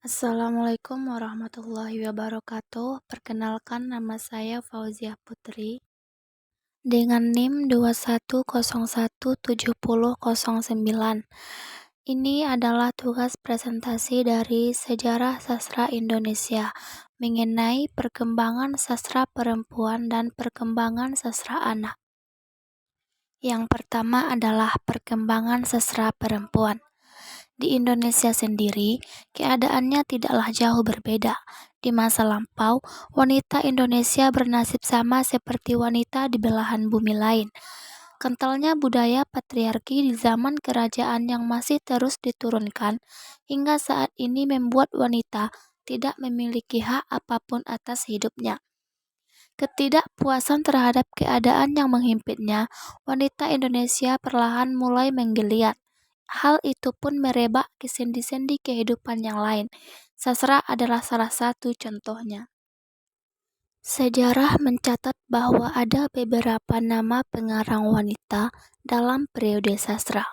Assalamualaikum warahmatullahi wabarakatuh. Perkenalkan nama saya Fauziah Putri dengan NIM 21017009. Ini adalah tugas presentasi dari Sejarah Sastra Indonesia mengenai perkembangan sastra perempuan dan perkembangan sastra anak. Yang pertama adalah perkembangan sastra perempuan. Di Indonesia sendiri, keadaannya tidaklah jauh berbeda. Di masa lampau, wanita Indonesia bernasib sama seperti wanita di belahan bumi lain. Kentalnya budaya patriarki di zaman kerajaan yang masih terus diturunkan hingga saat ini membuat wanita tidak memiliki hak apapun atas hidupnya. Ketidakpuasan terhadap keadaan yang menghimpitnya, wanita Indonesia perlahan mulai menggeliat. Hal itu pun merebak ke sendi-sendi kehidupan yang lain. Sastra adalah salah satu contohnya. Sejarah mencatat bahwa ada beberapa nama pengarang wanita dalam periode sastra.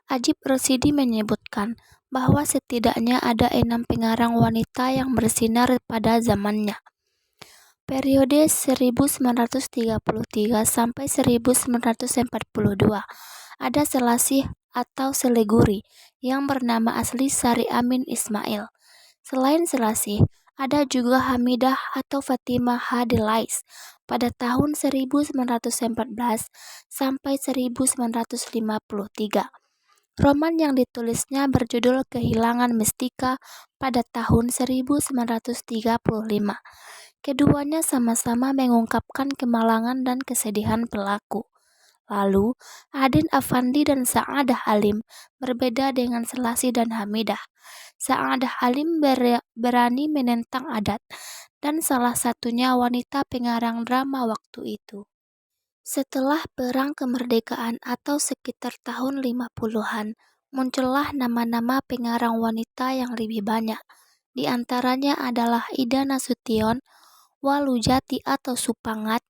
Ajib Rosidi menyebutkan bahwa setidaknya ada 6 pengarang wanita yang bersinar pada zamannya. Periode 1933 sampai 1942, ada Selasih atau Seleguri yang bernama asli Sari Amin Ismail. Selain Selasih, ada juga Hamidah atau Fatimah Hadelais pada tahun 1914 sampai 1953. Roman yang ditulisnya berjudul Kehilangan Mestika pada tahun 1935. Keduanya sama-sama mengungkapkan kemalangan dan kesedihan pelaku. Lalu, Adin Afandi dan Sa'adah Halim berbeda dengan Selasih dan Hamidah. Sa'adah Halim berani menentang adat, dan salah satunya wanita pengarang drama waktu itu. Setelah Perang Kemerdekaan atau sekitar tahun 50-an, muncullah nama-nama pengarang wanita yang lebih banyak. Di antaranya adalah Ida Nasution, Walujati atau Supangat,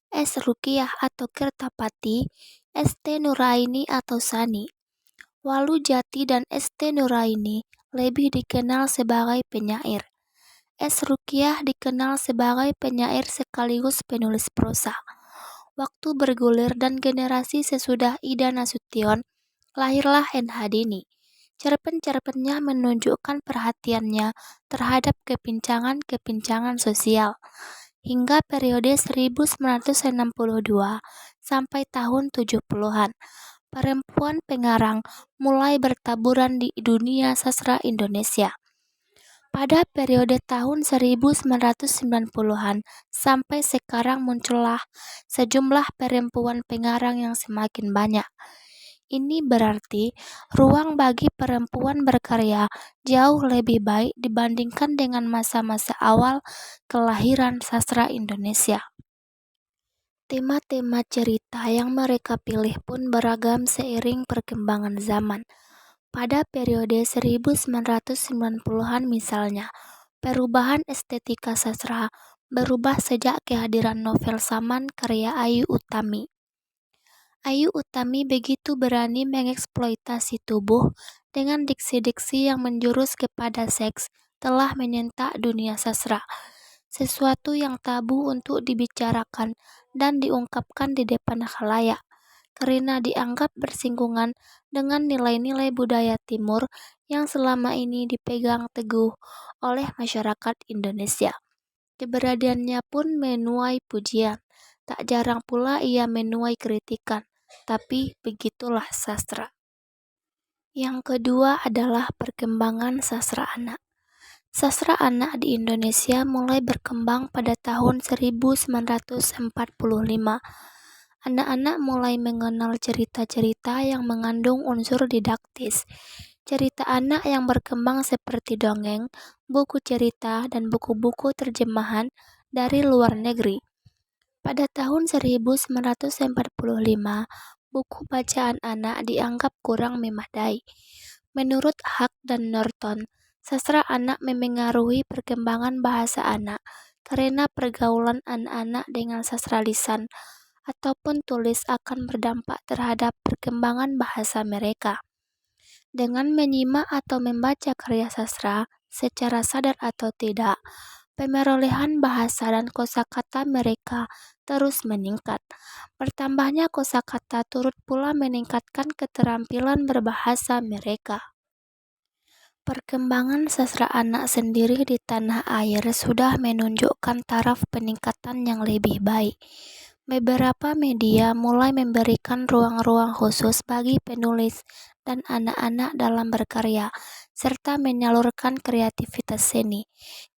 S. Rukiah atau Kertapati, S.T. Nuraini atau Sani. Walujati dan S.T. Nuraini lebih dikenal sebagai penyair. S. Rukiah dikenal sebagai penyair sekaligus penulis prosa. Waktu bergulir dan generasi sesudah Ida Nasution, lahirlah N. Hadini. Cerpen-cerpennya menunjukkan perhatiannya terhadap kepincangan-kepincangan sosial. Hingga periode 1962 sampai tahun 70-an, perempuan pengarang mulai bertaburan di dunia sastra Indonesia. Pada periode tahun 1990-an sampai sekarang muncullah sejumlah perempuan pengarang yang semakin banyak. Ini berarti ruang bagi perempuan berkarya jauh lebih baik dibandingkan dengan masa-masa awal kelahiran sastra Indonesia. Tema-tema cerita yang mereka pilih pun beragam seiring perkembangan zaman. Pada periode 1990-an misalnya, perubahan estetika sastra berubah sejak kehadiran novel Saman karya Ayu Utami. Ayu Utami begitu berani mengeksploitasi tubuh dengan diksi-diksi yang menjurus kepada seks telah menyentak dunia sastra, sesuatu yang tabu untuk dibicarakan dan diungkapkan di depan khalayak, karena dianggap bersinggungan dengan nilai-nilai budaya timur yang selama ini dipegang teguh oleh masyarakat Indonesia. Keberadaannya pun menuai pujian, tak jarang pula ia menuai kritikan, tapi begitulah sastra. Yang kedua adalah perkembangan sastra anak. Sastra anak di Indonesia mulai berkembang pada tahun 1945. Anak-anak mulai mengenal cerita-cerita yang mengandung unsur didaktis. Cerita anak yang berkembang seperti dongeng, buku cerita, dan buku-buku terjemahan dari luar negeri. Pada tahun 1945, buku bacaan anak dianggap kurang memadai. Menurut Hack dan Norton, sastra anak memengaruhi perkembangan bahasa anak karena pergaulan anak-anak dengan sastra lisan ataupun tulis akan berdampak terhadap perkembangan bahasa mereka. Dengan menyimak atau membaca karya sastra, secara sadar atau tidak, pemerolehan bahasa dan kosakata mereka terus meningkat. Bertambahnya kosakata turut pula meningkatkan keterampilan berbahasa mereka. Perkembangan sastra anak sendiri di tanah air sudah menunjukkan taraf peningkatan yang lebih baik. Beberapa media mulai memberikan ruang-ruang khusus bagi penulis dan anak-anak dalam berkarya, serta menyalurkan kreativitas seni.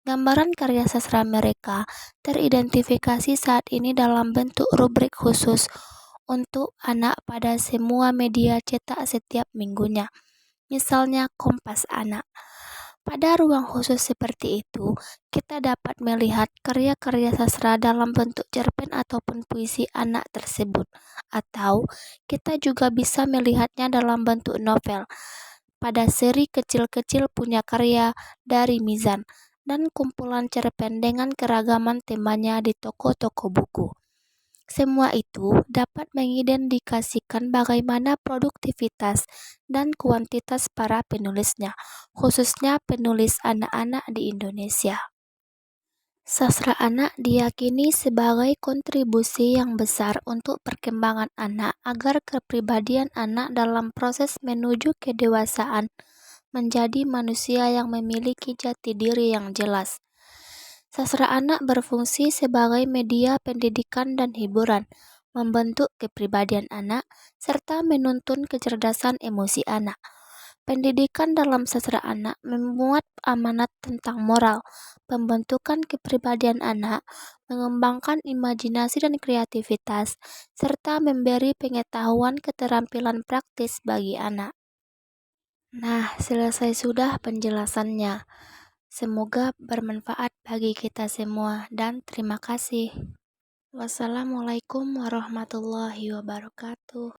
Gambaran karya sastra mereka teridentifikasi saat ini dalam bentuk rubrik khusus untuk anak pada semua media cetak setiap minggunya. Misalnya Kompas Anak. Pada ruang khusus seperti itu, kita dapat melihat karya-karya sastra dalam bentuk cerpen ataupun puisi anak tersebut. Atau kita juga bisa melihatnya dalam bentuk novel pada seri kecil-kecil punya karya dari Mizan dan kumpulan cerpen dengan keragaman temanya di toko-toko buku. Semua itu dapat mengindikasikan bagaimana produktivitas dan kuantitas para penulisnya, khususnya penulis anak-anak di Indonesia. Sastra anak diyakini sebagai kontribusi yang besar untuk perkembangan anak agar kepribadian anak dalam proses menuju kedewasaan menjadi manusia yang memiliki jati diri yang jelas. Sastra anak berfungsi sebagai media pendidikan dan hiburan, membentuk kepribadian anak, serta menuntun kecerdasan emosi anak. Pendidikan dalam sastra anak memuat amanat tentang moral, pembentukan kepribadian anak, mengembangkan imajinasi dan kreativitas, serta memberi pengetahuan keterampilan praktis bagi anak. Nah, selesai sudah penjelasannya. Semoga bermanfaat bagi kita semua dan terima kasih. Wassalamualaikum warahmatullahi wabarakatuh.